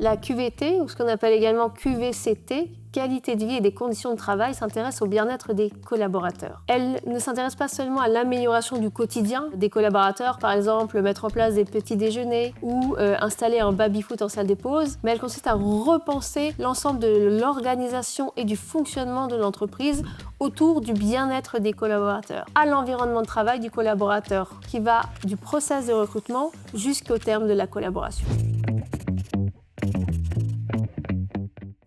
La QVT, ou ce qu'on appelle également QVCT, qualité de vie et des conditions de travail, s'intéresse au bien-être des collaborateurs. Elle ne s'intéresse pas seulement à l'amélioration du quotidien des collaborateurs, par exemple mettre en place des petits déjeuners ou installer un baby-foot en salle des pauses, mais elle consiste à repenser l'ensemble de l'organisation et du fonctionnement de l'entreprise autour du bien-être des collaborateurs, à l'environnement de travail du collaborateur, qui va du process de recrutement jusqu'au terme de la collaboration.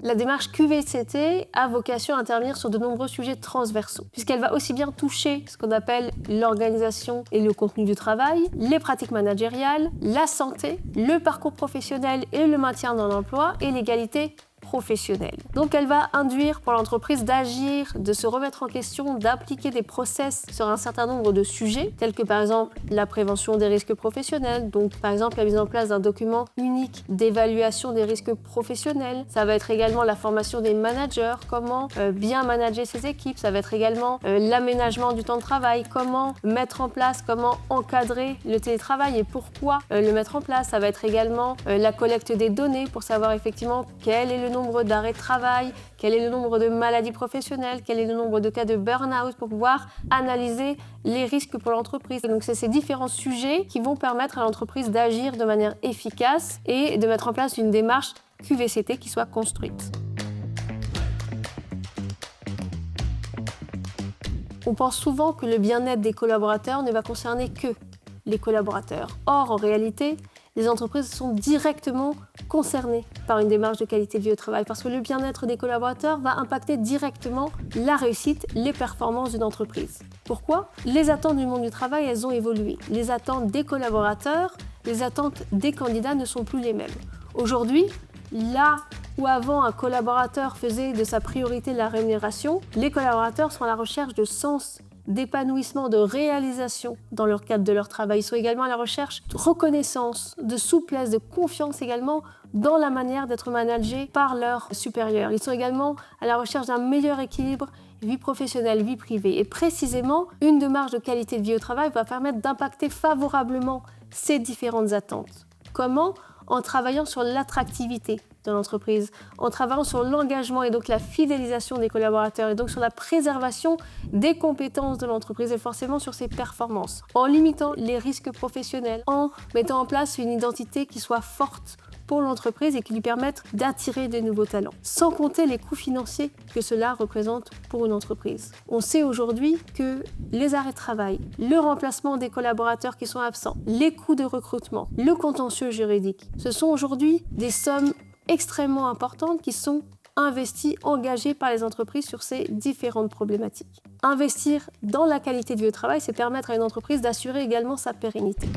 La démarche QVCT a vocation à intervenir sur de nombreux sujets transversaux, puisqu'elle va aussi bien toucher ce qu'on appelle l'organisation et le contenu du travail, les pratiques managériales, la santé, le parcours professionnel et le maintien dans l'emploi et l'égalité professionnelle. Donc elle va induire pour l'entreprise d'agir, de se remettre en question, d'appliquer des process sur un certain nombre de sujets, tels que par exemple la prévention des risques professionnels, donc par exemple la mise en place d'un document unique d'évaluation des risques professionnels. Ça va être également la formation des managers, comment bien manager ses équipes. Ça va être également l'aménagement du temps de travail, comment mettre en place, comment encadrer le télétravail et pourquoi le mettre en place. Ça va être également la collecte des données pour savoir effectivement quel est le nombre d'arrêts de travail, quel est le nombre de maladies professionnelles, quel est le nombre de cas de burn-out pour pouvoir analyser les risques pour l'entreprise. Donc c'est ces différents sujets qui vont permettre à l'entreprise d'agir de manière efficace et de mettre en place une démarche QVCT qui soit construite. On pense souvent que le bien-être des collaborateurs ne va concerner que les collaborateurs. Or, en réalité, les entreprises sont directement concernées par une démarche de qualité de vie au travail parce que le bien-être des collaborateurs va impacter directement la réussite, les performances d'une entreprise. Pourquoi ? Les attentes du monde du travail, elles ont évolué. Les attentes des collaborateurs, les attentes des candidats ne sont plus les mêmes. Aujourd'hui, là où avant un collaborateur faisait de sa priorité la rémunération, les collaborateurs sont à la recherche de sens, d'épanouissement, de réalisation dans leur cadre de leur travail. Ils sont également à la recherche de reconnaissance, de souplesse, de confiance également dans la manière d'être managés par leurs supérieurs. Ils sont également à la recherche d'un meilleur équilibre vie professionnelle, vie privée. Et précisément, une démarche de qualité de vie au travail va permettre d'impacter favorablement ces différentes attentes. Comment ? En travaillant sur l'attractivité de l'entreprise, en travaillant sur l'engagement et donc la fidélisation des collaborateurs et donc sur la préservation des compétences de l'entreprise et forcément sur ses performances, en limitant les risques professionnels, en mettant en place une identité qui soit forte pour l'entreprise et qui lui permette d'attirer de nouveaux talents, sans compter les coûts financiers que cela représente pour une entreprise. On sait aujourd'hui que les arrêts de travail, le remplacement des collaborateurs qui sont absents, les coûts de recrutement, le contentieux juridique, ce sont aujourd'hui des sommes extrêmement importantes qui sont investies, engagées par les entreprises sur ces différentes problématiques. Investir dans la qualité de vie au travail, c'est permettre à une entreprise d'assurer également sa pérennité.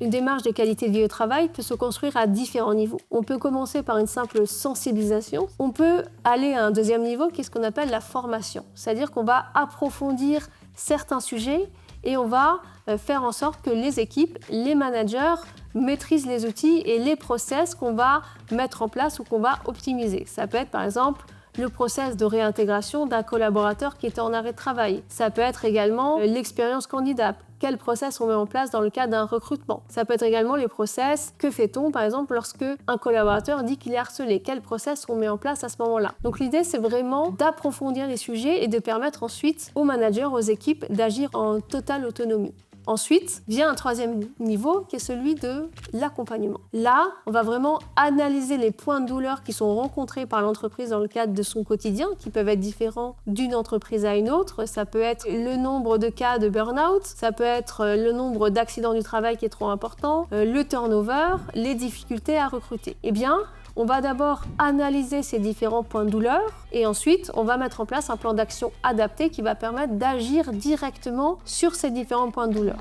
Une démarche de qualité de vie au travail peut se construire à différents niveaux. On peut commencer par une simple sensibilisation. On peut aller à un deuxième niveau qui est ce qu'on appelle la formation. C'est-à-dire qu'on va approfondir certains sujets et on va faire en sorte que les équipes, les managers maîtrisent les outils et les process qu'on va mettre en place ou qu'on va optimiser. Ça peut être par exemple le process de réintégration d'un collaborateur qui était en arrêt de travail. Ça peut être également l'expérience candidat. Quel process on met en place dans le cadre d'un recrutement. Ça peut être également les process. Que fait-on, par exemple, lorsque un collaborateur dit qu'il est harcelé? Quel process on met en place à ce moment-là? Donc l'idée, c'est vraiment d'approfondir les sujets et de permettre ensuite aux managers, aux équipes d'agir en totale autonomie. Ensuite, vient un troisième niveau qui est celui de l'accompagnement. Là, on va vraiment analyser les points de douleur qui sont rencontrés par l'entreprise dans le cadre de son quotidien, qui peuvent être différents d'une entreprise à une autre. Ça peut être le nombre de cas de burn-out, ça peut être le nombre d'accidents du travail qui est trop important, le turnover, les difficultés à recruter. Eh bien, on va d'abord analyser ces différents points de douleur et ensuite, on va mettre en place un plan d'action adapté qui va permettre d'agir directement sur ces différents points de douleur.